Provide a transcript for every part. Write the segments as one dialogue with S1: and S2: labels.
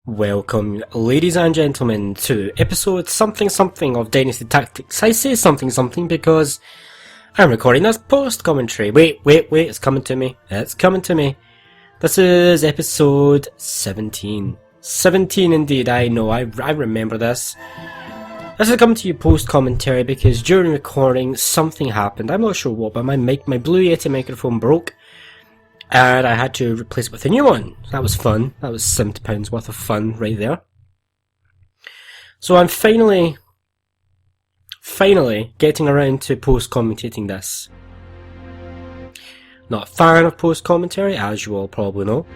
S1: Welcome, ladies and gentlemen, to episode something something of Dynasty Tactics. I say something something because I'm recording this post-commentary. Wait, it's coming to me. It's coming to me. This is episode 17. 17 indeed, I know, I remember this. This is coming to you post-commentary because during recording something happened. I'm not sure what, but my Blue Yeti microphone broke. And I had to replace it with a new one. That was fun. That was £70 worth of fun right there. So I'm finally getting around to post-commentating this. Not a fan of post-commentary, as you all probably know.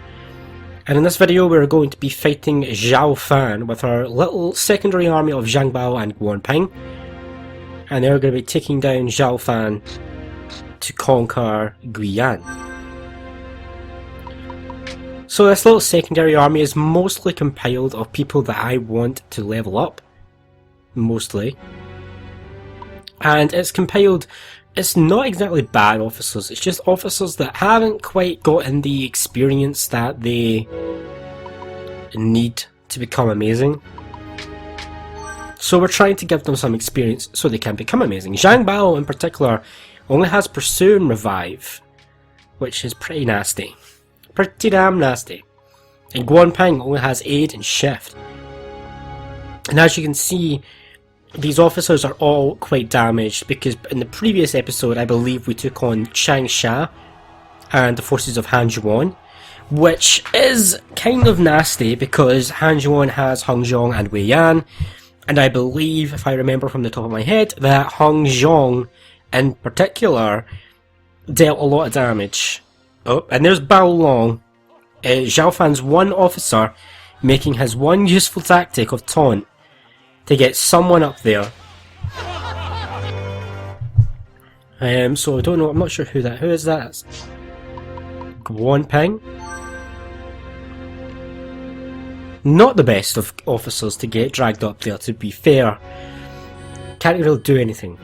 S1: And in this video we're going to be fighting Zhao Fan with our little secondary army of Zhang Bao and Guan Ping. And they're going to be taking down Zhao Fan to conquer Guian. So this little secondary army is mostly compiled of people that I want to level up. Mostly. And it's compiled, it's not exactly bad officers, it's just officers that haven't quite gotten the experience that they need to become amazing. So we're trying to give them some experience so they can become amazing. Zhang Bao in particular only has Pursue and Revive, which is pretty nasty. Pretty damn nasty. And Guan Ping only has Aid and Shift. And as you can see, these officers are all quite damaged because in the previous episode I believe we took on Chang Sha and the forces of Han Zhuan, which is kind of nasty because Han Zhuan has Hong Zhong and Wei Yan, and I believe, if I remember from the top of my head, that Hong Zhong in particular dealt a lot of damage. Oh, and there's Bao Long, Zhao Fan's one officer, making his one useful tactic of taunt to get someone up there. So I don't know, I'm not sure who is that? It's Guan Ping? Not the best of officers to get dragged up there, to be fair. Can't really do anything.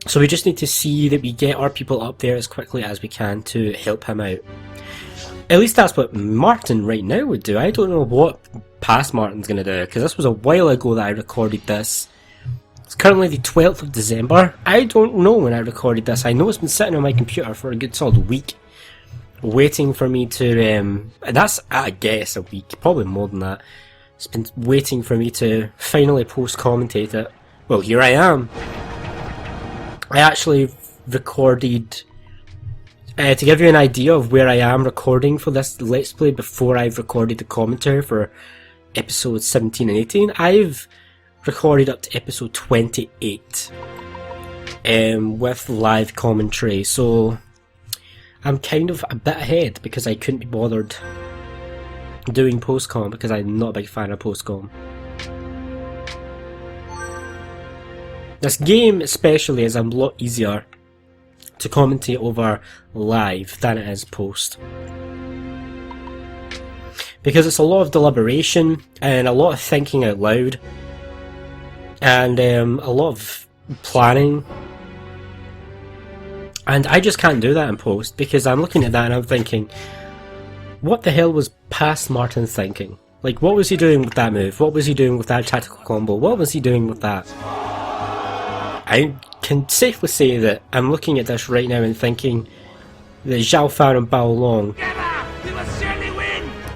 S1: So we just need to see that we get our people up there as quickly as we can to help him out. At least that's what Martin right now would do. I don't know what past Martin's going to do, because this was a while ago that I recorded this. It's currently the 12th of December. I don't know when I recorded this. I know it's been sitting on my computer for a good solid week, waiting for me to, and that's, I guess, a week, probably more than that. It's been waiting for me to finally post-commentate it. Well, here I am. I actually recorded, to give you an idea of where I am recording for this Let's Play before I've recorded the commentary for episodes 17 and 18, I've recorded up to episode 28 with live commentary, so I'm kind of a bit ahead because I couldn't be bothered doing post-com because I'm not a big fan of post-com. This game especially is a lot easier to commentate over live than it is post. Because it's a lot of deliberation and a lot of thinking out loud and a lot of planning. And I just can't do that in post because I'm looking at that and I'm thinking, what the hell was past Martin thinking? Like, what was he doing with that move? What was he doing with that tactical combo? What was he doing with that? I can safely say that I'm looking at this right now and thinking that Zhao Fan and Bao Long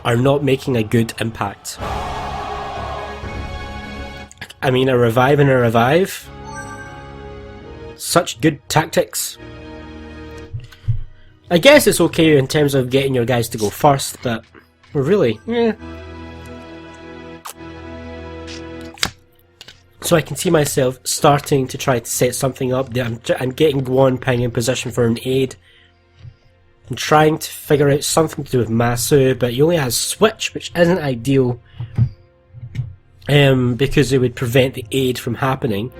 S1: are not making a good impact. I mean, a revive and a revive. Such good tactics. I guess it's okay in terms of getting your guys to go first, but really, So I can see myself starting to try to set something up. I'm getting Guan Ping in position for an aid. I'm trying to figure out something to do with Masu, but he only has switch, which isn't ideal. Because it would prevent the aid from happening.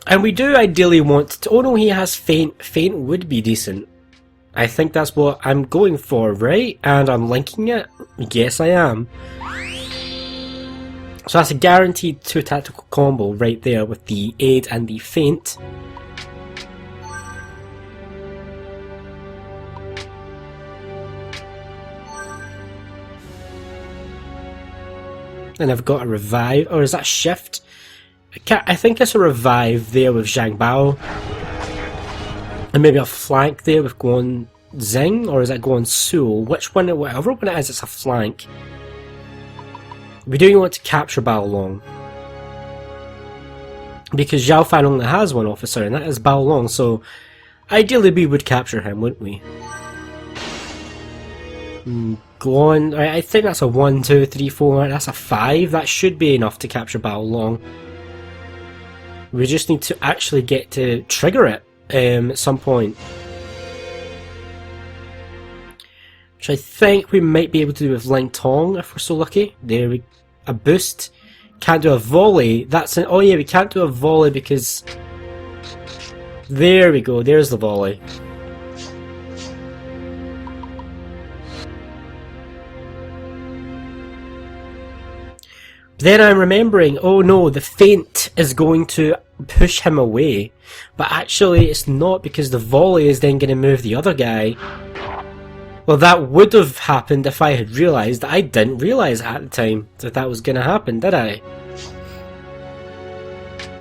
S1: And we do ideally want to... Oh no, he has Feint. Feint would be decent. I think that's what I'm going for, right? And I'm linking it? Yes, I am. So that's a guaranteed 2 tactical combo right there with the aid and the feint. and I've got a revive, or is that shift? I think it's a revive there with Zhang Bao, and maybe a flank there with Guan Xing, or is that Guan Su? Which one? Whatever one it is, it's a flank. We do want to capture Bao Long, because Zhao Fan only has one officer, and that is Bao Long. So ideally, we would capture him, wouldn't we? Go on. I think that's a 1, 2, 3, 4. That's a 5. That should be enough to capture Bao Long. We just need to actually get to trigger it at some point, which I think we might be able to do with Ling Tong if we're so lucky. There we a boost. Can't do a volley. That's an. Oh yeah, we can't do a volley because. There we go. There's the volley. Then I'm remembering, oh no, the feint is going to push him away. But actually it's not, because the volley is then going to move the other guy. Well, that would have happened if I had realised. I didn't realise at the time that that was going to happen, did I?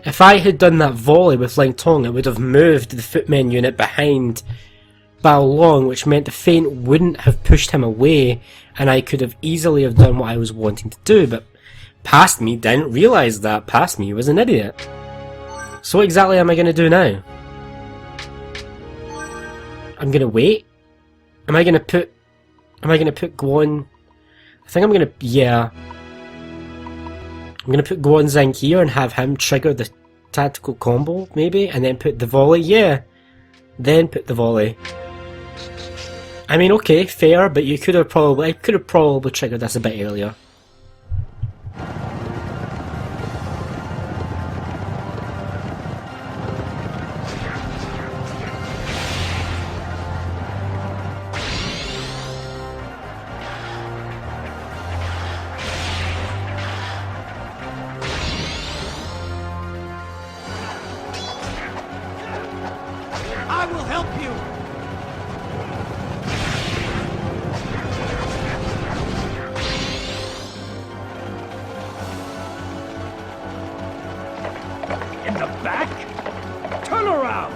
S1: If I had done that volley with Ling Tong, it would have moved the footmen unit behind Bao Long, which meant the feint wouldn't have pushed him away, and I could have easily have done what I was wanting to do, but past me didn't realise that. Past me was an idiot. So what exactly am I going to do now? I'm going to wait? Am I going to put Guan... I think I'm going to... yeah. I'm going to put Guan Xing here and have him trigger the tactical combo, maybe? And then put the volley? Yeah. Then put the volley. I mean, okay, fair, but you could have probably... I could have probably triggered this a bit earlier.
S2: I will help you! In the back? Turn around!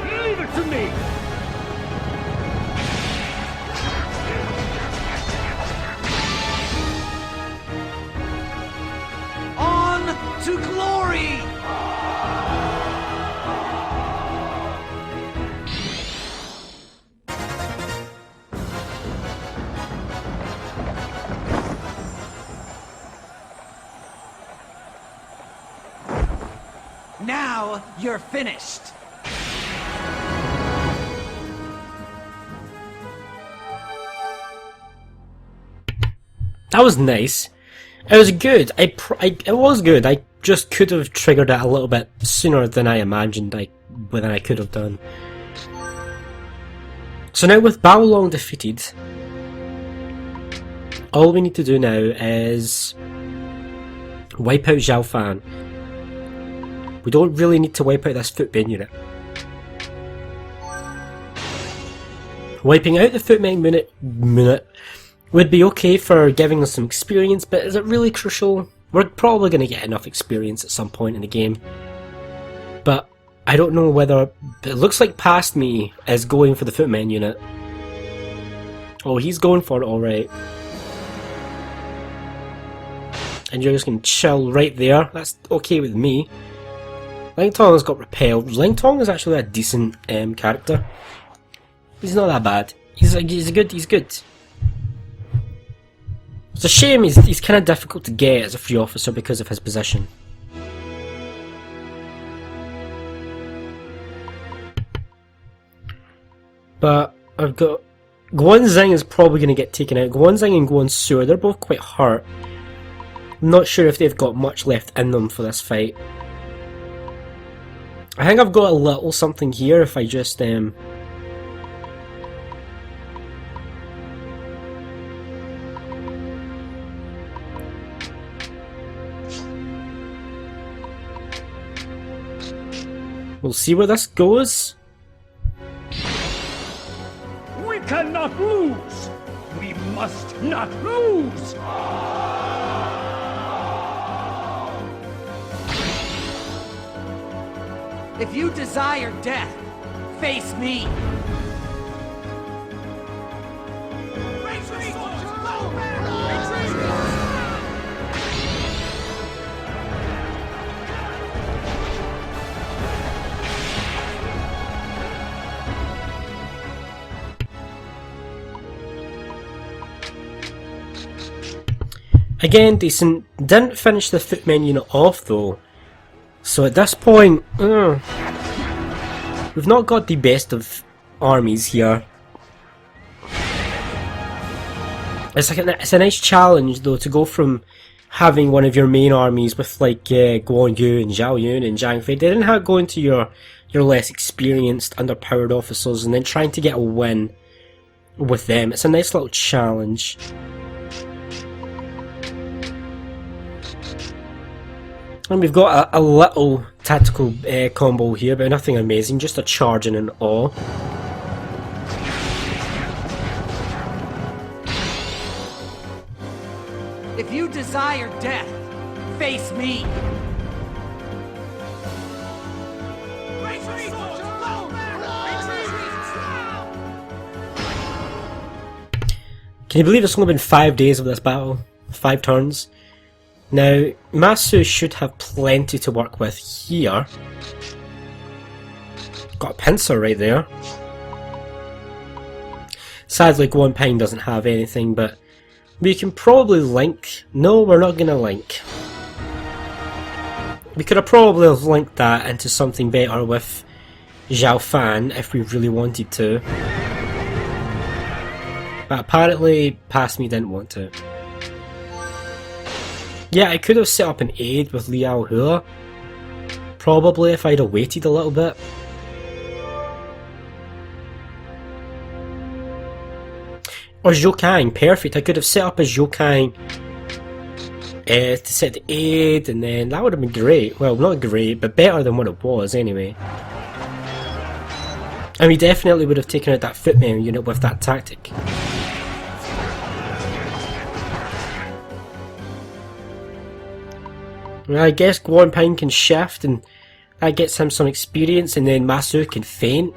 S2: Leave it to me! To glory! Now you're finished.
S1: That was nice. It was good. It was good. I just could have triggered it a little bit sooner than I imagined than I could have done. So now with Bao Long defeated, all we need to do now is wipe out Zhao Fan. We don't really need to wipe out this footman unit. Wiping out the footman unit would be okay for giving us some experience, but is it really crucial? We're probably going to get enough experience at some point in the game. But I don't know whether... It looks like past me is going for the footman unit. Oh, he's going for it alright. And you're just going to chill right there. That's okay with me. Ling Tong has got repelled. Ling Tong is actually a decent character. He's not that bad. He's good. He's good. It's a shame he's kind of difficult to get as a free officer because of his position. But I've got... Guan Xing is probably going to get taken out. Guan Xing and Guan Su, they're both quite hurt. I'm not sure if they've got much left in them for this fight. I think I've got a little something here if I just... We'll see where this goes.
S2: We cannot lose! We must not lose!
S3: If you desire death, face me!
S1: Again, decent. Didn't finish the footmen unit off though. So at this point, we've not got the best of armies here. It's a nice challenge though to go from having one of your main armies with like Guan Yu and Zhao Yun and Zhang Fei. They didn't go into your less experienced, underpowered officers and then trying to get a win with them. It's a nice little challenge. And we've got a little tactical combo here, but nothing amazing, just a charge and an awe.
S3: If you desire death, face me!
S1: Can you believe it's only been 5 days of this battle? 5 turns? Now, Masu should have plenty to work with here. Got a pincer right there. Sadly, Guan Ping doesn't have anything, but we can probably link. No, we're not going to link. We could have probably linked that into something better with Zhao Fan if we really wanted to. But apparently, past me didn't want to. Yeah, I could have set up an aid with Liao Hua. Probably if I'd have waited a little bit. Or Zhu Chang, perfect. I could have set up a Zhu Chang to set the aid, and then that would have been great. Well, not great, but better than what it was anyway. And we definitely would have taken out that footman unit with that tactic. I guess Guan Ping can shift and that gets him some experience, and then Masu can feint.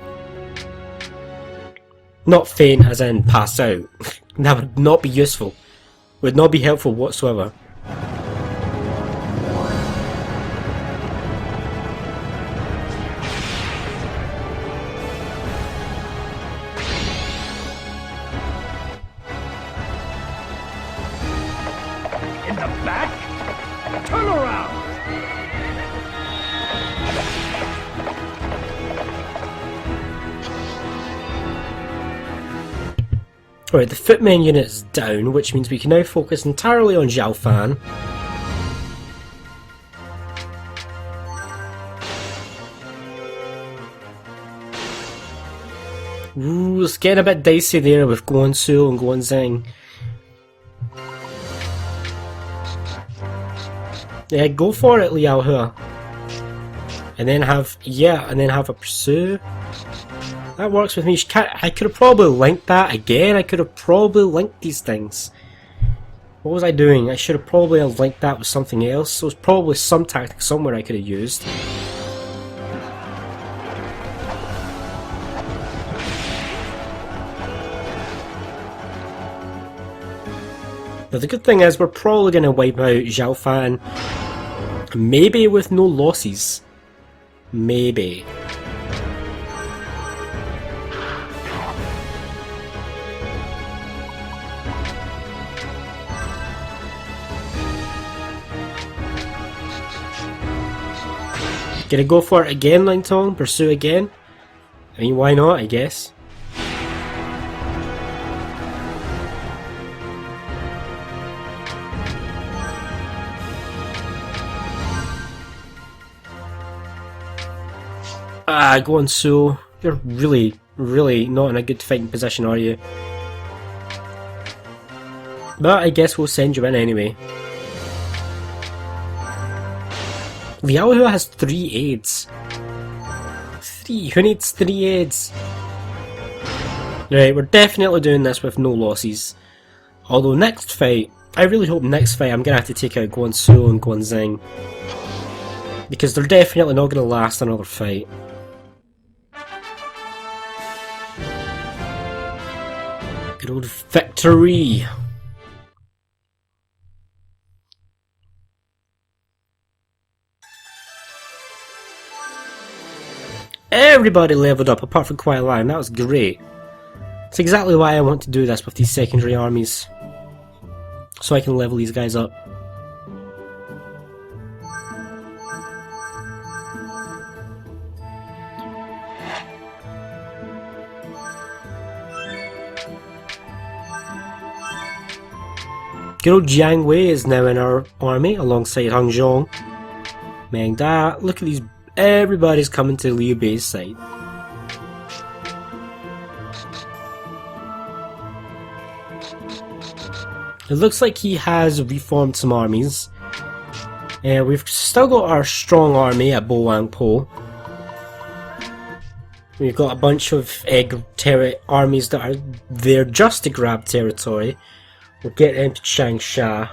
S1: Not feint as in pass out. That would not be useful. Would not be helpful whatsoever.
S2: In the back? Turn around!
S1: Alright, the footman unit is down, which means we can now focus entirely on Zhao Fan. Ooh, it's getting a bit dicey there with Guan Su and Guan Zheng. Yeah, go for it, Liao Hua. And then have, a pursue. That works with me. I could have probably linked that again. I could have probably linked these things. What was I doing? I should have probably linked that with something else. So there's probably some tactic somewhere I could have used. Now the good thing is we're probably going to wipe out Zhao Fan. Maybe with no losses. Maybe. Gonna go for it again, Lang Tong? Pursue again? I mean, why not, I guess. Go on, Zhuo. You're really, really not in a good fighting position, are you? But I guess we'll send you in anyway. Liao Hua has 3 aids. 3. Who needs 3 aids? Right, we're definitely doing this with no losses. Although next fight, I really hope next fight I'm going to have to take out Guan Su and Guan Xing. Because they're definitely not going to last another fight. Good old victory! Everybody leveled up apart from Koei Liang, that was great. That's exactly why I want to do this with these secondary armies. So I can level these guys up. Good old Jiang Wei is now in our army alongside Hung Zhong. Meng Da, look at these, everybody's coming to Liu Bei's side. It looks like he has reformed some armies. We've still got our strong army at Bo Wang Po. We've got a bunch of armies that are there just to grab territory. We'll get into Changsha.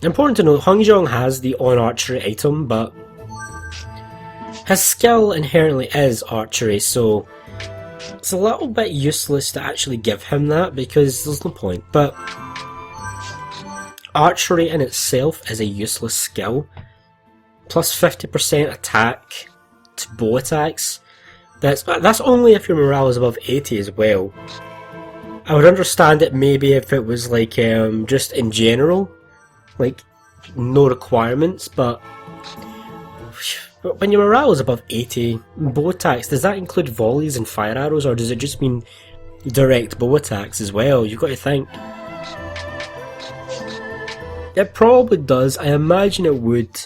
S1: Important to note, Hung Zhong has the on archery item, but his skill inherently is archery, so it's a little bit useless to actually give him that because there's no point. But archery in itself is a useless skill. Plus 50% attack to bow attacks. That's only if your morale is above 80 as well. I would understand it maybe if it was like just in general. Like, no requirements, but when your morale is above 80, bow attacks, does that include volleys and fire arrows, or does it just mean direct bow attacks as well? You've got to think. It probably does. I imagine it would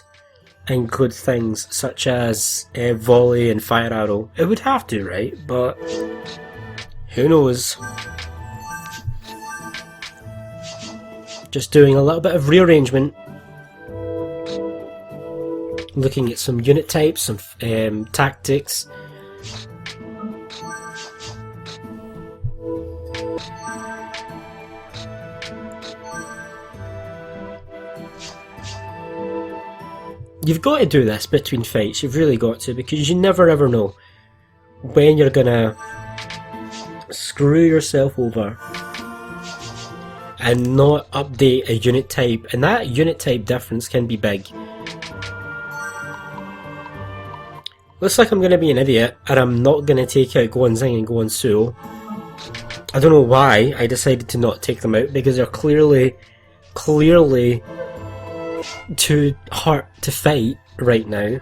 S1: include things such as volley and fire arrow. It would have to, right? But who knows? Just doing a little bit of rearrangement. Looking at some unit types, some tactics. You've got to do this between fights, you've really got to, because you never ever know when you're gonna screw yourself over and not update a unit type, and that unit type difference can be big. Looks like I'm going to be an idiot and I'm not going to take out Guan Xing and Guan Su. I don't know why I decided to not take them out, because they're clearly too hard to fight right now.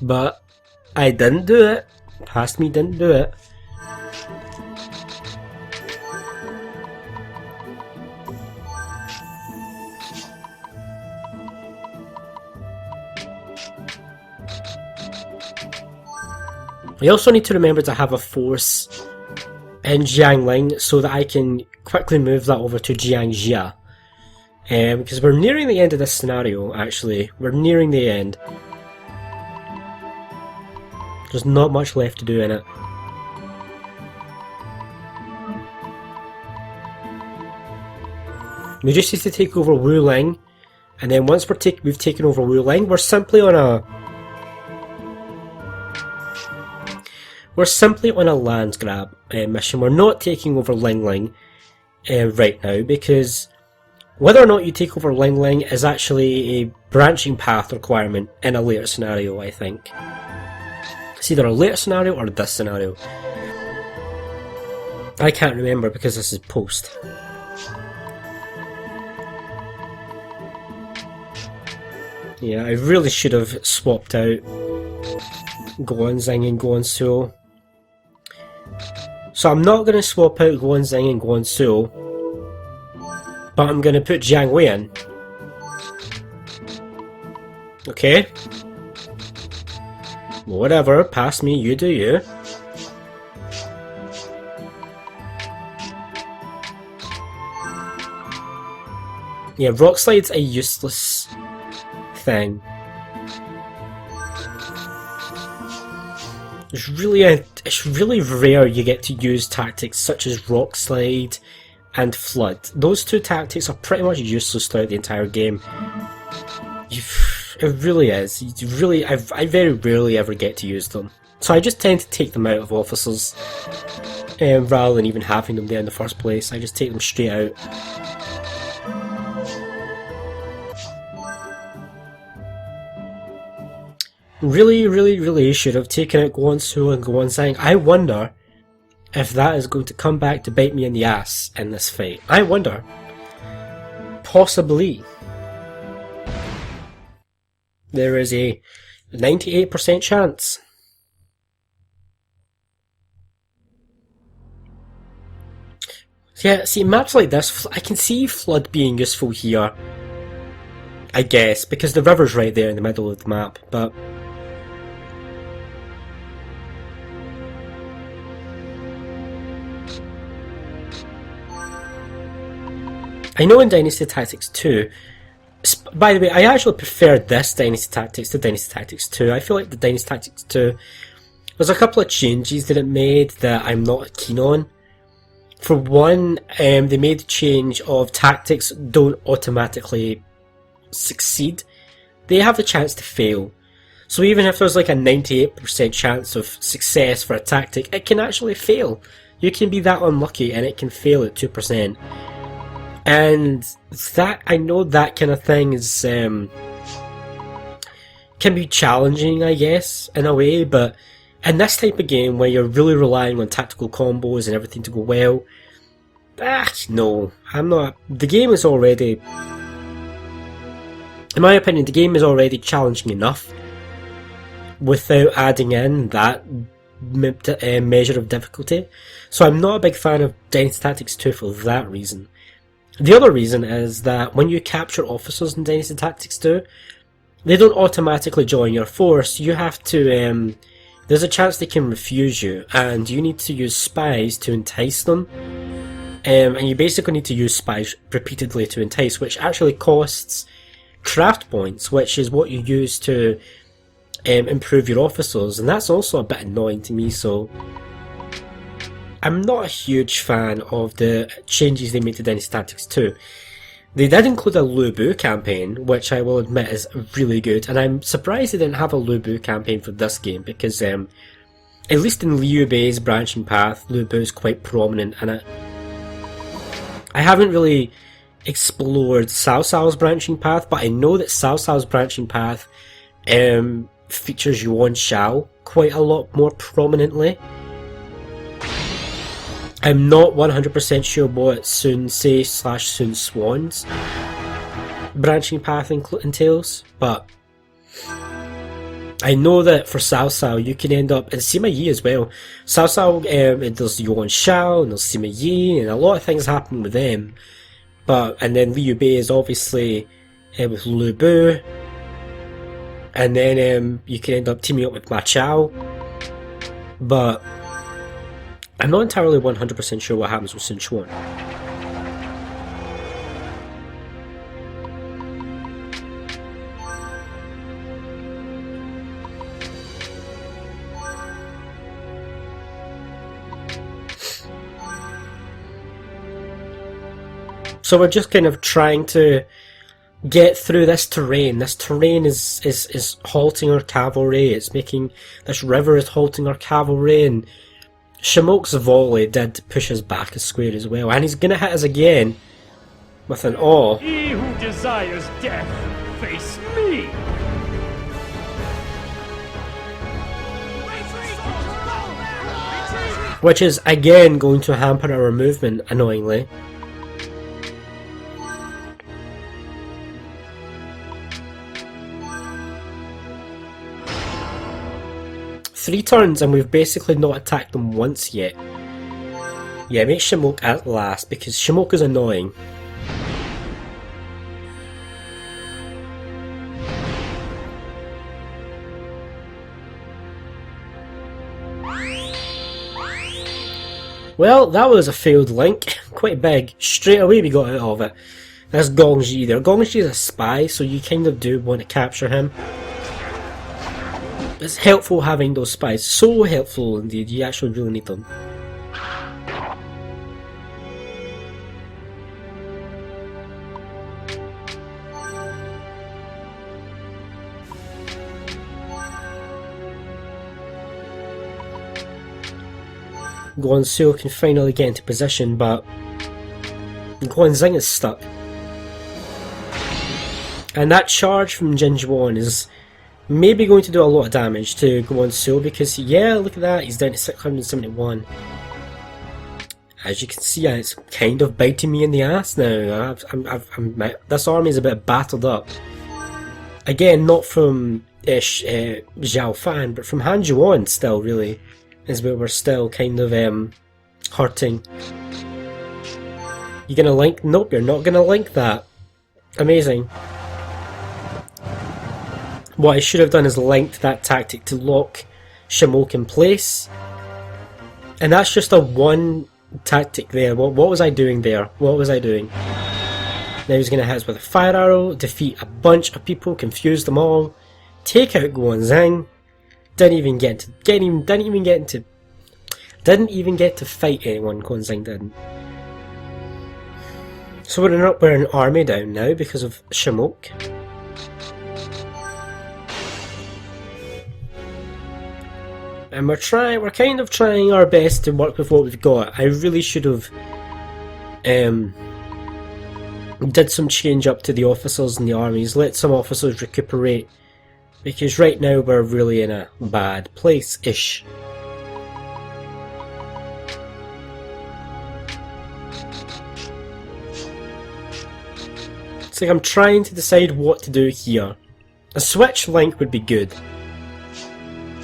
S1: But I didn't do it. Past me didn't do it. I also need to remember to have a force in Jiangling so that I can quickly move that over to Jiangjia. Because we're nearing the end of this scenario, actually. We're nearing the end. There's not much left to do in it. We just need to take over Wuling, and then once we've taken over Wuling, we're simply on a land grab mission. We're not taking over Lingling right now, because whether or not you take over Lingling is actually a branching path requirement in a later scenario, I think. It's either a later scenario or this scenario. I can't remember because this is post. Yeah, I really should have swapped out Guan Xing and Guan Su. So I'm not going to swap out Guanxing and Guangzhou, but I'm going to put Jiang Wei in. Okay. Whatever, pass me, you do you. Yeah, rock slide's a useless thing. It's really rare you get to use tactics such as rock slide and flood. Those two tactics are pretty much useless throughout the entire game. It really is. I very rarely ever get to use them. So I just tend to take them out of officers, rather than even having them there in the first place. I just take them straight out. Really should have taken out Guangzhou and Guanxing. I wonder if that is going to come back to bite me in the ass in this fight. I wonder. Possibly. There is a 98% chance. Yeah, see, maps like this, I can see flood being useful here. I guess, because the river's right there in the middle of the map, but... I know in Dynasty Tactics 2, by the way, I actually prefer this Dynasty Tactics to Dynasty Tactics 2. I feel like the Dynasty Tactics 2, there's a couple of changes that it made that I'm not keen on. For one, they made the change of tactics don't automatically succeed. They have the chance to fail. So even if there's like a 98% chance of success for a tactic, it can actually fail. You can be that unlucky and it can fail at 2%. And that, I know that kind of thing is, can be challenging, I guess, in a way, but in this type of game where you're really relying on tactical combos and everything to go well, no, I'm not. The game is already, in my opinion, the game is already challenging enough without adding in that measure of difficulty. So I'm not a big fan of Dynasty Tactics 2 for that reason. The other reason is that when you capture officers in Dynasty Tactics 2, they don't automatically join your force. You have to, there's a chance they can refuse you, and you need to use spies to entice them. And you basically need to use spies repeatedly to entice, which actually costs craft points, which is what you use to improve your officers, and that's also a bit annoying to me, so... I'm not a huge fan of the changes they made to Dynasty Tactics 2. They did include a Liu Bei campaign, which I will admit is really good, and I'm surprised they didn't have a Liu Bei campaign for this game, because at least in Liu Bei's branching path, Liu Bei is quite prominent in it. I haven't really explored Cao Cao's branching path, but I know that Cao Cao's branching path features Yuan Shao quite a lot more prominently. I'm not 100% sure what Sun Ce / Sun Swan's branching path entails, but I know that for Cao Cao you can end up, and Sima Yi as well, Cao Cao, there's Yuan Shao and there's Sima Yi, and a lot of things happen with them, and then Liu Bei is obviously with Liu Bei, and then you can end up teaming up with Ma Chao, but I'm not entirely 100% sure what happens with Sun Quan. So we're just kind of trying to get through this terrain. This terrain is halting our cavalry. It's making, this river is halting our cavalry, and Shamok's volley did push us back a square as well, and he's gonna hit us again with an awe.
S2: He who desires death, face me!
S1: Which is again going to hamper our movement, annoyingly. Three turns and we've basically not attacked them once yet. Yeah, make Shimok at last, because Shimok is annoying. Well, that was a failed link. Quite big. Straight away we got out of it. That's Gongji there. Gongji is a spy, so you kind of do want to capture him. It's helpful having those spies. So helpful indeed. You actually really need them. Guangzhou can finally get into position, but Guanxing is stuck. And that charge from Jinjuan is maybe going to do a lot of damage to Guangzhou, because yeah, look at that, he's down to 671. As you can see, it's kind of biting me in the ass now. This army is a bit battered up. Again, not from Zhao Fan, but from Han Juan still, really, is where we're still kind of hurting. You gonna link? Nope, you're not gonna link that. Amazing. What I should have done is linked that tactic to lock Shimok in place. And that's just a one tactic there. What was I doing there? What was I doing? Now he's gonna hit us with a fire arrow, defeat a bunch of people, confuse them all, take out Guanxing. Didn't even get to fight anyone. Guanxing didn't. So we're an army down now because of Shimok. And we're kind of trying our best to work with what we've got. I really should have did some change up to the officers in the armies, let some officers recuperate, because right now we're really in a bad place-ish. It's like I'm trying to decide what to do here. A switch link would be good,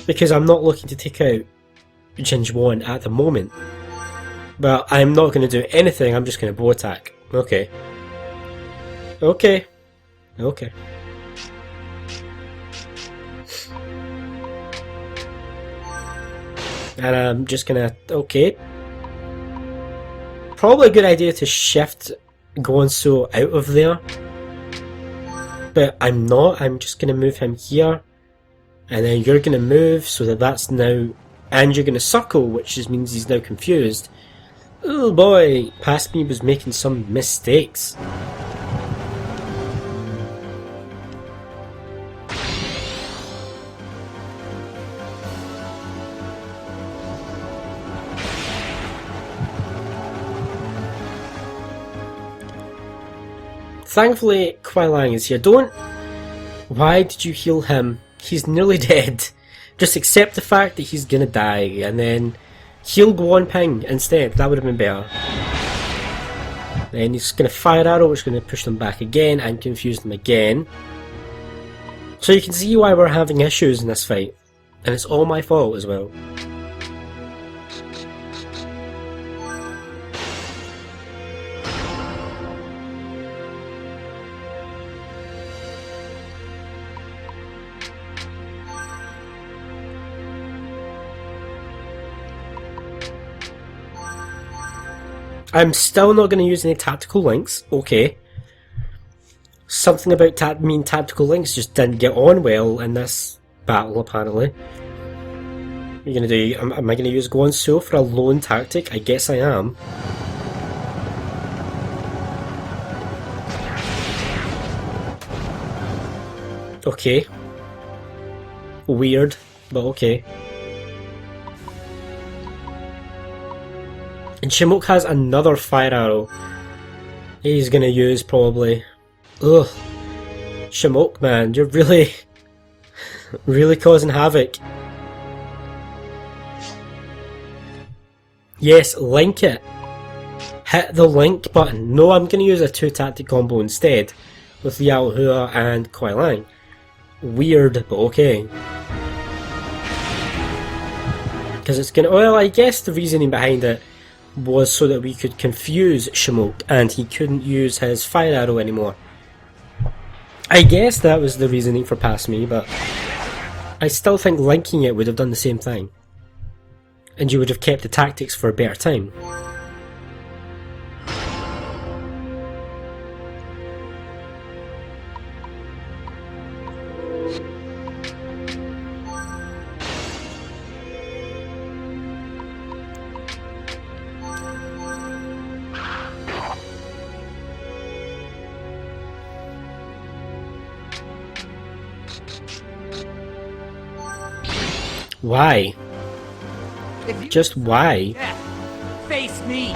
S1: because I'm not looking to take out Jinjuan at the moment. But I'm not going to do anything, I'm just going to bow attack. Okay. Okay. Okay. And I'm just gonna... okay. Probably a good idea to shift Guangzhou out of there. But I'm not, I'm just gonna move him here. And then you're gonna move so that that's now... and you're gonna circle, which just means he's now confused. Oh boy, past me was making some mistakes. Thankfully, Kuai Lang is here. Don't... why did you heal him? He's nearly dead. Just accept the fact that he's gonna die, and then heal Guanping instead. That would have been better. Then he's gonna fire arrow, which is gonna push them back again and confuse them again. So you can see why we're having issues in this fight. And it's all my fault as well. I'm still not going to use any tactical links, okay. Something about tactical links just didn't get on well in this battle, apparently. You're going to do... am I going to use Guangzhou for a lone tactic? I guess I am. Okay. Weird, but okay. And Shimok has another fire arrow. He's gonna use probably. Ugh. Shimok, man, you're really, really causing havoc. Yes, link it. Hit the link button. No, I'm gonna use a 2-tactic combo instead with Liao Hua and Kuai Lang. Weird, but okay. Because it's gonna. Well, I guess the reasoning behind it was so that we could confuse Shimok and he couldn't use his fire arrow anymore. I guess that was the reasoning for Pass Me, but I still think linking it would have done the same thing. And you would have kept the tactics for a better time. Why? Just why?
S3: Death, face me!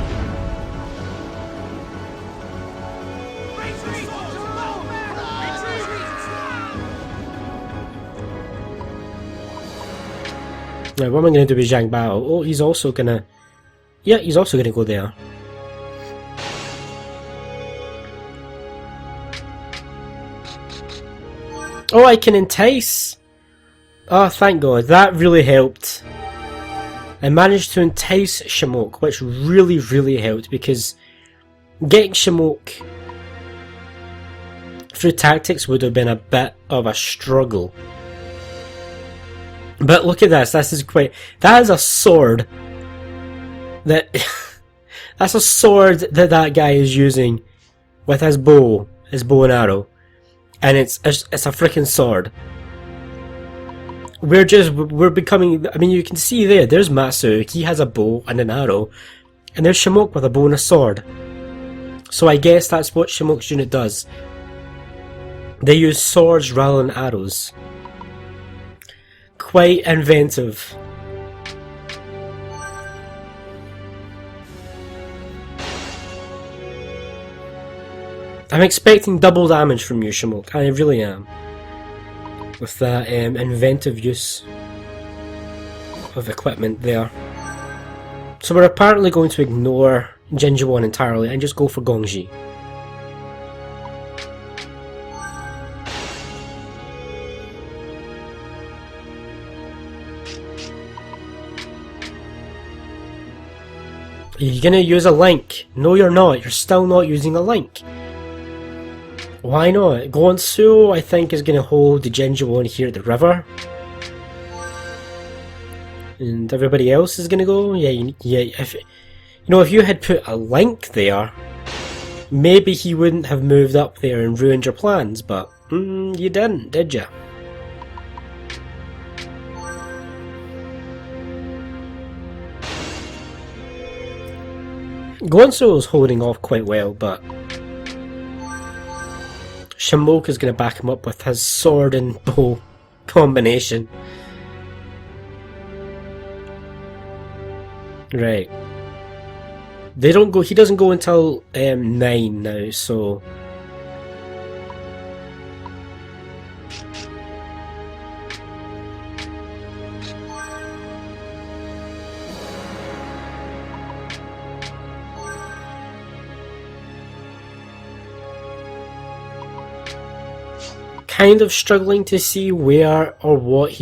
S1: Now, what am I going to do with Zhang Bao? Oh, he's also going to... Yeah, he's also going to go there. Oh, I can entice! Oh, thank God. That really helped. I managed to entice Shimok, which really, really helped, because getting Shimok through tactics would have been a bit of a struggle. But look at this, this is quite... That is a sword that... That's a sword that that guy is using with his bow and arrow. And it's a freaking sword. We're becoming... I mean, you can see there's Matsu, he has a bow and an arrow. And there's Shimok with a bow and a sword. So I guess that's what Shimok's unit does. They use swords rather than arrows. Quite inventive. I'm expecting double damage from you, Shimok. I really am. With that inventive use of equipment there. So we're apparently going to ignore Jinjuan entirely and just go for Gongji. Are you gonna use a link? No, you're not. You're still not using a link. Why not? Guangzhou, I think, is gonna hold the Jinjuan here at the river. And everybody else is gonna go? Yeah, if you had put a link there, maybe he wouldn't have moved up there and ruined your plans, but you didn't, did you? Guangzhou is holding off quite well, but Shimok is going to back him up with his sword and bow combination. Right. They don't go. He doesn't go until 9 now, so. Kind of struggling to see where or what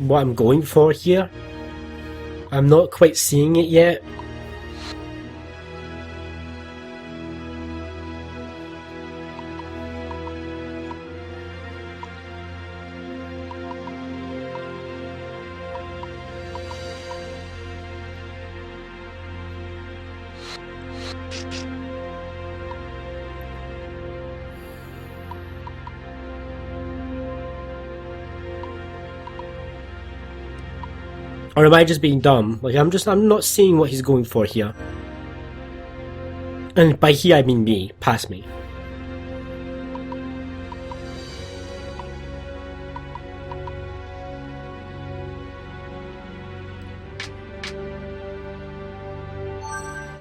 S1: I'm going for here. I'm not quite seeing it yet. Or am I just being dumb? Like, I'm not seeing what he's going for here. And by he I mean me, past me.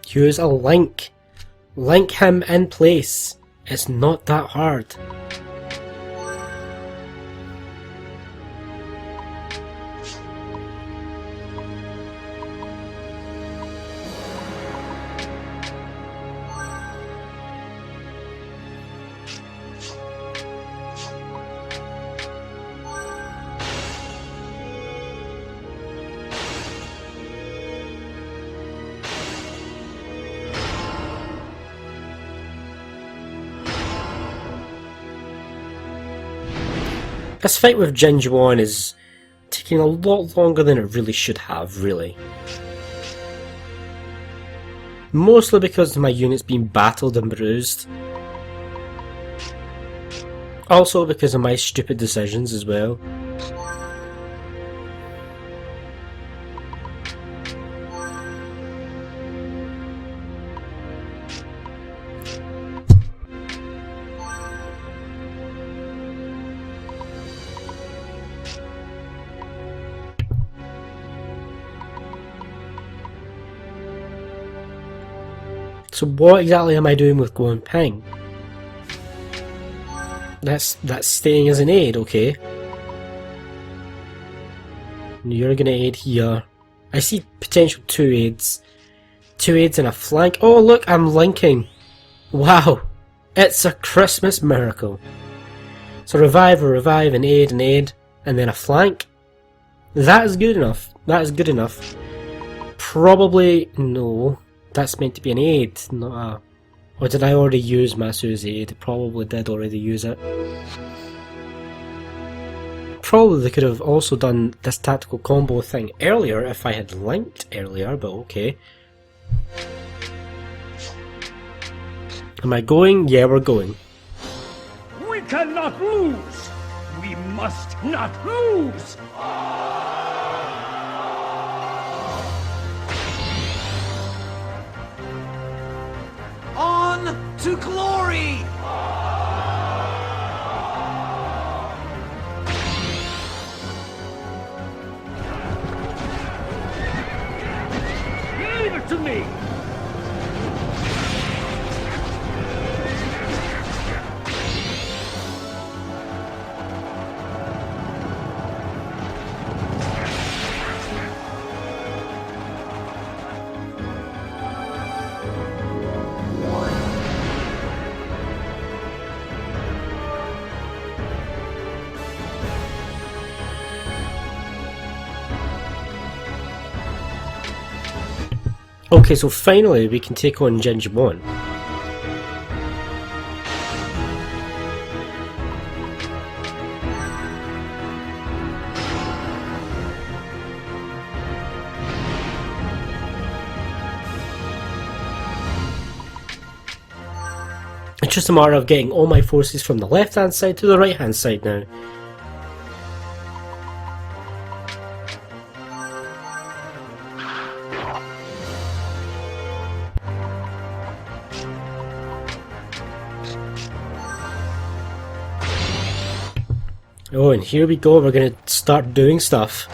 S1: Use a link. Link him in place. It's not that hard. This fight with Jing Juan is taking a lot longer than it really should have, really. Mostly because my unit's been battled and bruised. Also because of my stupid decisions as well. So what exactly am I doing with Guan Ping? That's staying as an aid, okay. You're gonna aid here. I see potential 2 aids. 2 aids and a flank. Oh look, I'm linking. Wow. It's a Christmas miracle. So revive, an aid, and then a flank. That is good enough. That is good enough. Probably, no. That's meant to be an aid, not a... Or did I already use Masu's aid? Probably did already use it. Probably they could have also done this tactical combo thing earlier if I had linked earlier, but okay. Am I going? Yeah, we're going.
S2: We cannot lose! We must not lose!
S3: On to glory!
S2: Leave it to me!
S1: Okay, so finally we can take on Jing Juan. It's just a matter of getting all my forces from the left hand side to the right hand side now. Oh, and here we go, we're gonna start doing stuff.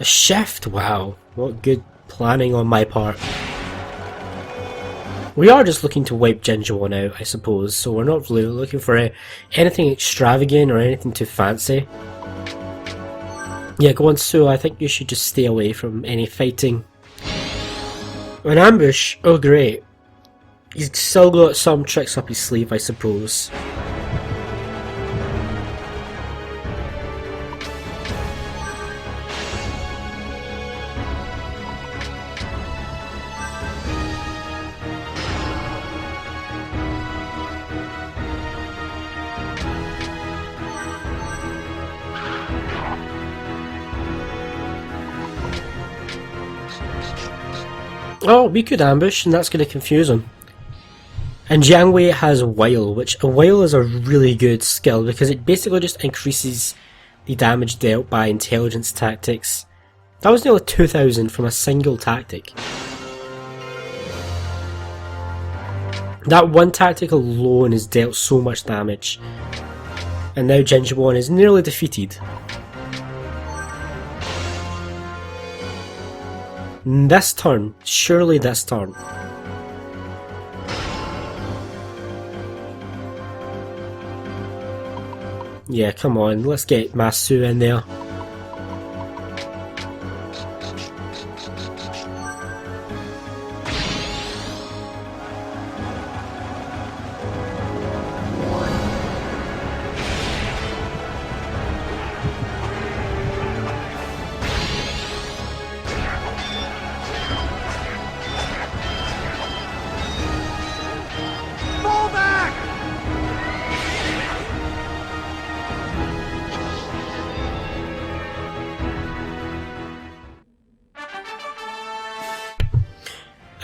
S1: A shift, wow, what good planning on my part. We are just looking to wipe Jing Juan out, I suppose, so we're not really looking for anything extravagant or anything too fancy. Yeah, go on, Zhuo, I think you should just stay away from any fighting. An ambush? Oh great. He's still got some tricks up his sleeve, I suppose. Oh, we could ambush, and that's going to confuse him. And Jiang Wei has Wile, which a Wile is a really good skill because it basically just increases the damage dealt by intelligence tactics. That was nearly 2,000 from a single tactic. That one tactic alone has dealt so much damage. And now Jing Juan is nearly defeated. This turn, surely this turn. Yeah, come on, let's get Masu in there.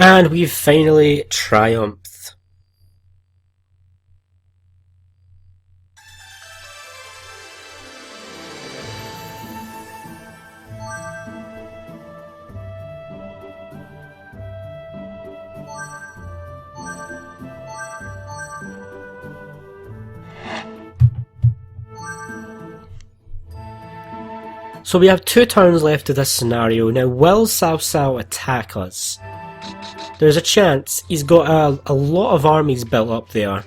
S1: And we've finally triumphed. So we have 2 turns left of this scenario. Now, will Cao Cao attack us? There's a chance. He's got a lot of armies built up there.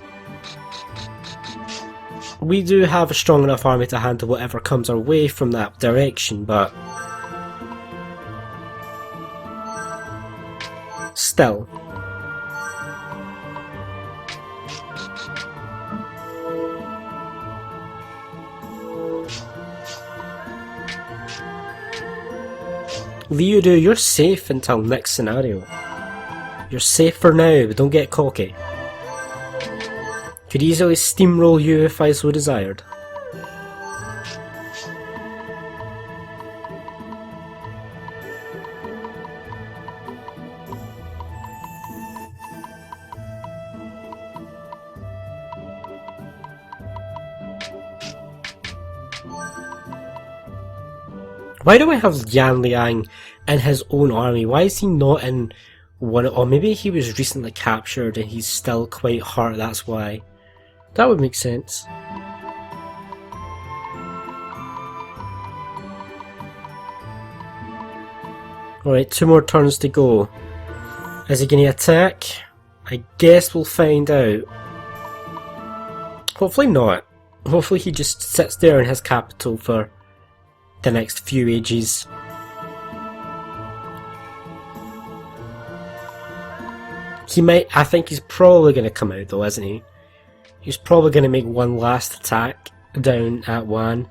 S1: We do have a strong enough army to handle whatever comes our way from that direction, but still. Liu, you're safe until next scenario. You're safe for now, but don't get cocky. Could easily steamroll you if I so desired. Why do I have Yan Liang in his own army? Why is he not in one? Or maybe he was recently captured and he's still quite hurt, that's why. That would make sense. Alright, 2 more turns to go. Is he going to attack? I guess we'll find out. Hopefully not. Hopefully he just sits there in his capital for the next few ages. He might. I think he's probably going to come out though, isn't he? He's probably going to make one last attack down at Wan,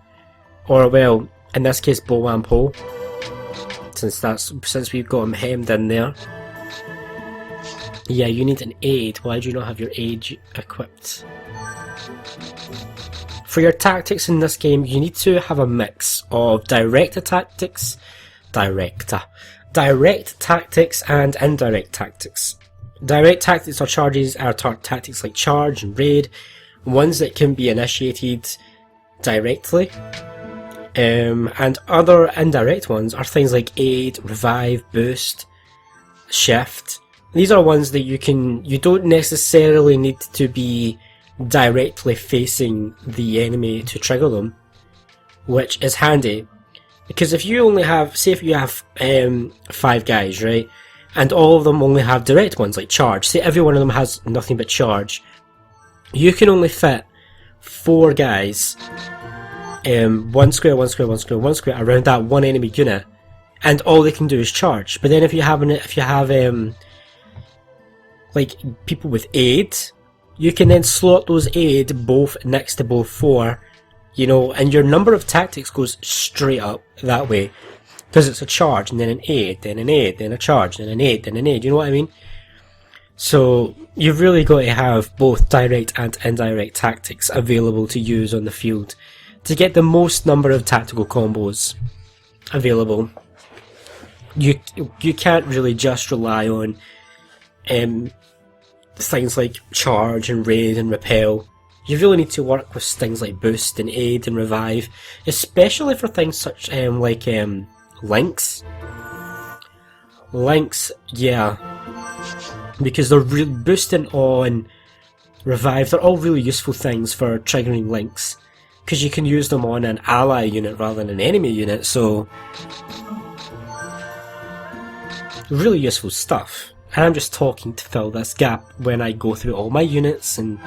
S1: or well, in this case, Bo Wan Po, since we've got him hemmed in there. Yeah, you need an aid. Why do you not have your aid equipped? For your tactics in this game, you need to have a mix of direct tactics, direct tactics, and indirect tactics. Direct tactics are tactics like charge and raid, ones that can be initiated directly. And other indirect ones are things like aid, revive, boost, shift. These are ones that you don't necessarily need to be directly facing the enemy to trigger them, which is handy, because if you only have, say if you have 5 guys, right, and all of them only have direct ones like charge, say every one of them has nothing but charge, you can only fit 4 guys, 1 square around that one enemy unit, and all they can do is charge. But then if you have like people with aid, you can then slot those aid both next to both 4, you know, and your number of tactics goes straight up that way, because it's a charge and then an aid, then an aid, then a charge, then an aid, then an aid, you know what I mean? So you've really got to have both direct and indirect tactics available to use on the field to get the most number of tactical combos available. You can't really just rely on things like charge and raid and repel. You really need to work with things like boost and aid and revive, especially for things such like links. Links, yeah, because they're boosting on revive. They're all really useful things for triggering links, because you can use them on an ally unit rather than an enemy unit. So really useful stuff. And I'm just talking to fill this gap when I go through all my units and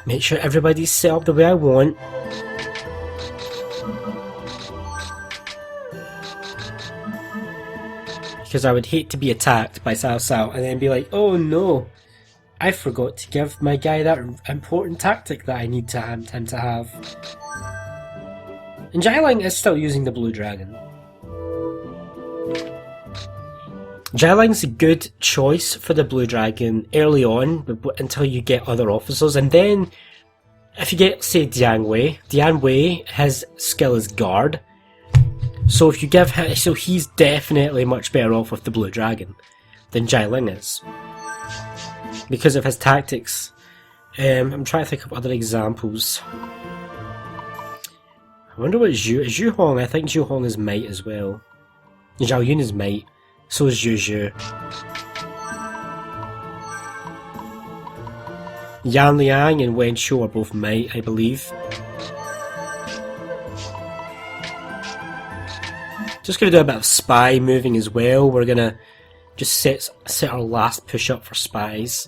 S1: make sure everybody's set up the way I want. Because I would hate to be attacked by Cao Cao and then be like, oh no, I forgot to give my guy that important tactic that I need him to have. And Zhuge Liang is still using the blue dragon. Zhuge Liang's a good choice for the blue dragon early on, until you get other officers, and then if you get, say, Dian Wei, his skill is guard. So if you give him, so he's definitely much better off with the blue dragon. than Zhuge Liang is. Because of his tactics. I'm trying to think of other examples. I wonder what Zhu Hong, I think Zhu Hong is might as well. Zhao Yun is might, so is Zhu. Yan Liang and Wen Shou are both might, I believe. Just gonna do a bit of spy moving as well. We're gonna just set our last push up for spies.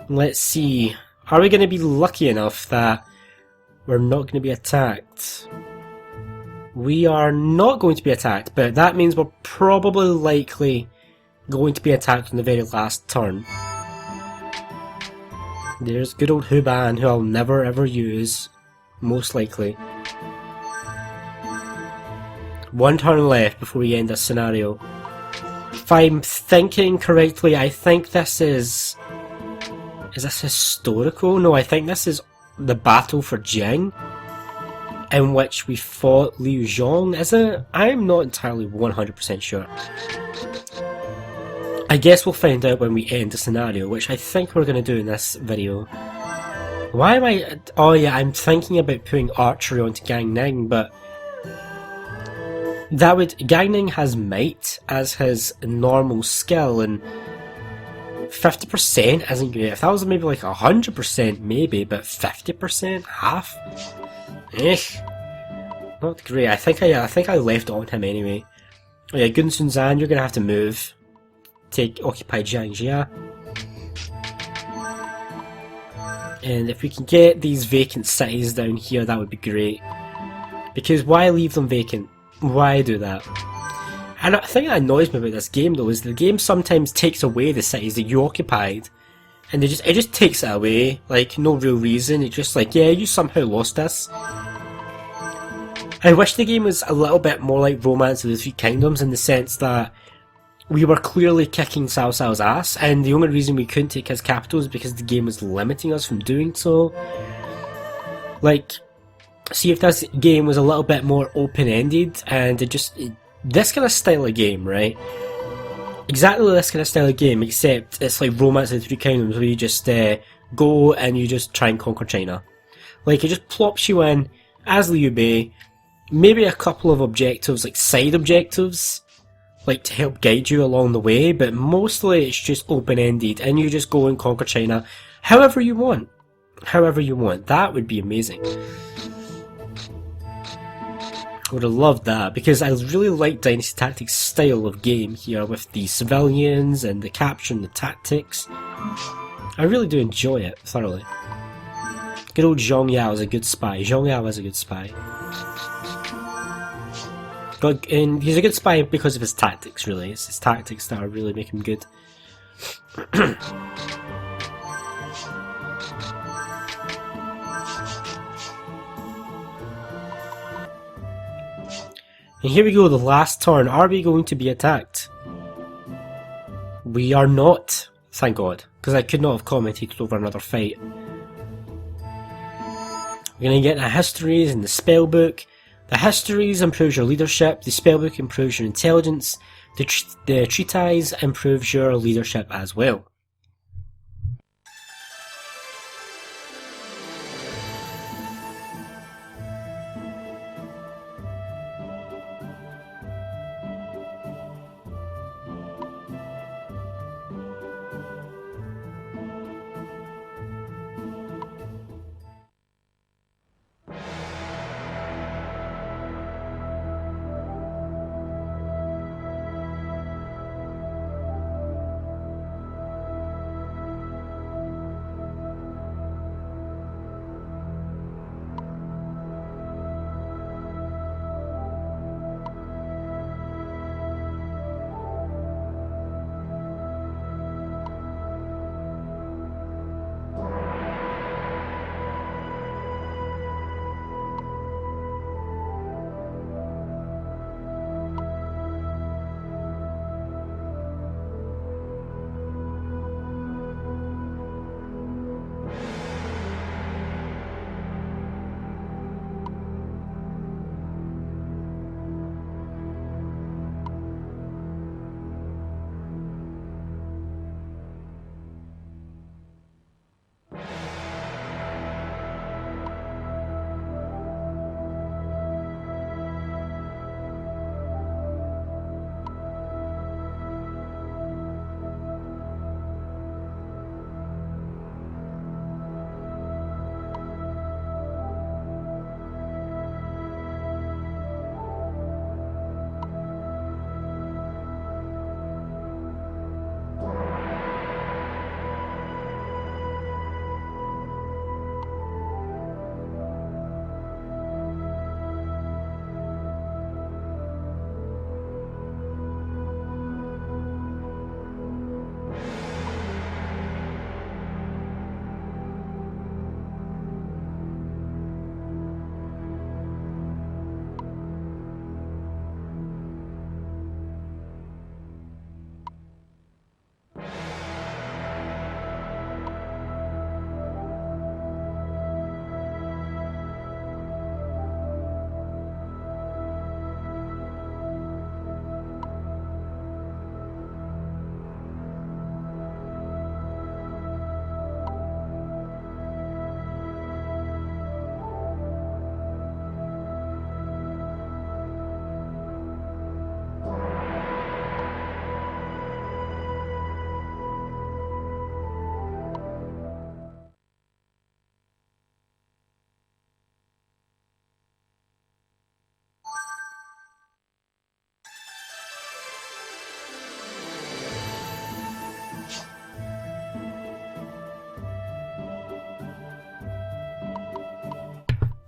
S1: Let's see. Are we gonna be lucky enough that we're not gonna be attacked? We are not going to be attacked, but that means we're probably likely going to be attacked on the very last turn. There's good old Turban, who I'll never ever use, most likely. One turn left before we end this scenario. If I'm thinking correctly, I think this is... Is this historical? No, I think this is the battle for Jing, in which we fought Liu Zhong, is it? I'm not entirely 100% sure. I guess we'll find out when we end the scenario, which I think we're going to do in this video. Why am I... Oh yeah, I'm thinking about putting archery onto Gan Ning, but... That would... Gan Ning has might as his normal skill, and 50% isn't great. If that was maybe like 100% maybe, but 50%? Half? Not great. I think I left it on him anyway. Oh yeah, Gun Sun Zan, you're going to have to move. Occupy Jiangjia. And if we can get these vacant cities down here, that would be great. Because why leave them vacant? Why do that? And the thing that annoys me about this game though is the game sometimes takes away the cities that you occupied. And it just takes it away, like no real reason. It's just like, yeah, you somehow lost this. I wish the game was a little bit more like Romance of the Three Kingdoms, in the sense that we were clearly kicking Cao Cao's ass, and the only reason we couldn't take his capital is because the game was limiting us from doing so. Like, see if this game was a little bit more open-ended, and this kind of style of game, right? Exactly this kind of style of game, except it's like Romance of the Three Kingdoms, where you just go and you just try and conquer China. Like, it just plops you in as Liu Bei, maybe a couple of objectives, like side objectives, like to help guide you along the way, but mostly it's just open-ended, and you just go and conquer China however you want. However you want. That would be amazing. I would have loved that, because I really like Dynasty Tactics' style of game here, with the civilians and the capture and the tactics. I really do enjoy it thoroughly. Good old Zhong Yao is a good spy. Zhong Yao is a good spy. And he's a good spy because of his tactics, really. It's his tactics that are really make him good. And here we go, the last turn. Are we going to be attacked? We are not, thank God, because I could not have commentated over another fight. We're going to get the histories and the spellbook. The histories improves your leadership, the spellbook improves your intelligence, the treatise improves your leadership as well.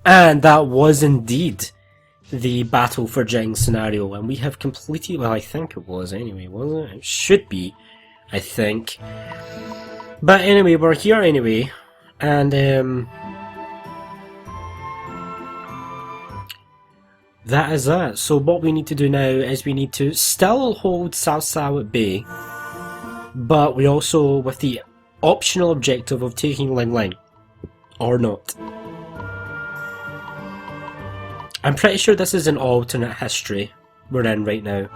S1: And that was indeed the Battle for Jing scenario, and we have completed, well, I think it was anyway, wasn't it? It should be, I think. But anyway, we're here anyway, and that is that. So what we need to do now is we need to still hold Cao Cao at bay, but we also, with the optional objective of taking Ling Ling, or not. I'm pretty sure this is an alternate history we're in right now.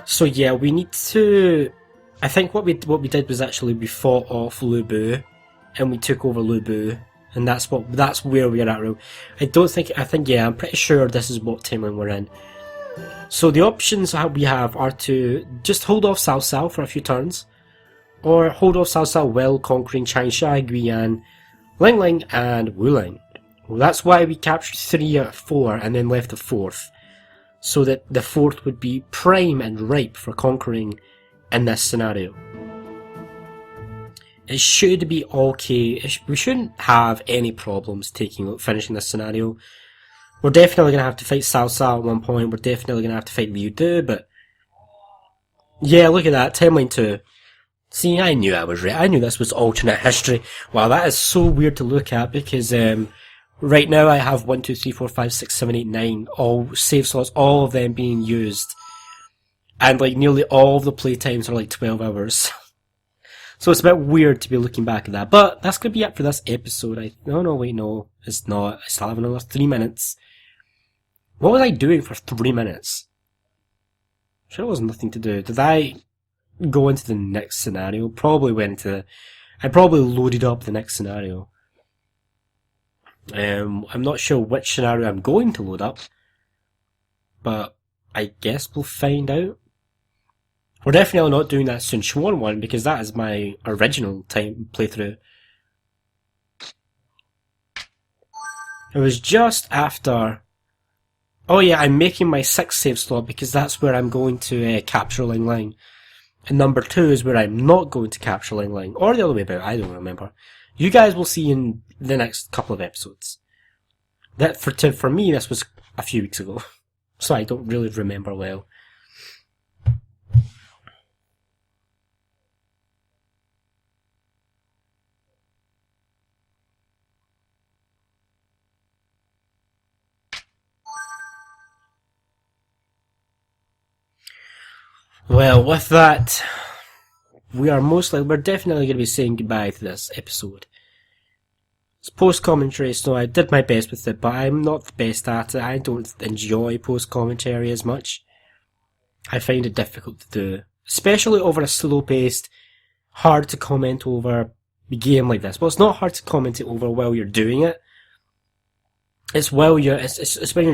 S1: So yeah, we need to... I think what we did was actually we fought off Liu Bei, and we took over Liu Bei, and that's where we're at now. I'm pretty sure this is what timeline we're in. So the options we have are to just hold off Cao Cao for a few turns, or hold off Cao Cao while conquering Changsha, Guiyan, Ling Ling, and Wuling. Well, that's why we captured 3 out of 4 and then left the 4th, so that the 4th would be prime and ripe for conquering in this scenario. It should be okay. We shouldn't have any problems finishing this scenario. We're definitely going to have to fight Cao Cao at one point. We're definitely going to have to fight Liu Bei, but yeah, look at that, timeline 2. See, I knew I was right. I knew this was alternate history. Wow, that is so weird to look at, because right now I have 1, 2, 3, 4, 5, 6, 7, 8, 9, all save slots, all of them being used. And like nearly all of the playtimes are like 12 hours. So it's a bit weird to be looking back at that. But that's going to be it for this episode. No, it's not. I still have another 3 minutes. What was I doing for 3 minutes? Sure, it was nothing to do. Did I go into the next scenario? I probably loaded up the next scenario. I'm not sure which scenario I'm going to load up, but I guess we'll find out. We're definitely not doing that Sun Quan one, because that is my original playthrough. It was just after... Oh yeah, I'm making my 6th save slot, because that's where I'm going to capture Ling Ling. And number 2 is where I'm not going to capture Ling Ling. Or the other way about, I don't remember. You guys will see in the next couple of episodes. That for me, this was a few weeks ago, so I don't really remember well. Well, with that, we're definitely going to be saying goodbye to this episode. It's post-commentary, so I did my best with it, but I'm not the best at it. I don't enjoy post-commentary as much. I find it difficult to do, especially over a slow-paced, hard to comment over game like this. Well, it's not hard to comment it over while you're doing it. It's when you're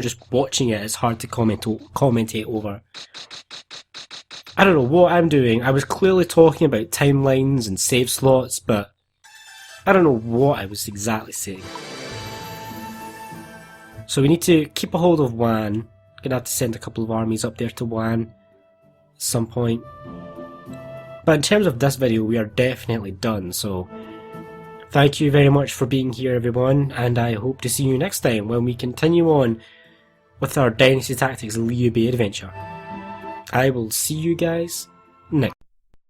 S1: just watching it, it's hard to commentate over. I don't know what I'm doing. I was clearly talking about timelines and save slots, but I don't know what I was exactly saying. So we need to keep a hold of Wan. Gonna have to send a couple of armies up there to Wan at some point. But in terms of this video, we are definitely done, so thank you very much for being here, everyone, and I hope to see you next time when we continue on with our Dynasty Tactics Liu Bei adventure. I will see you guys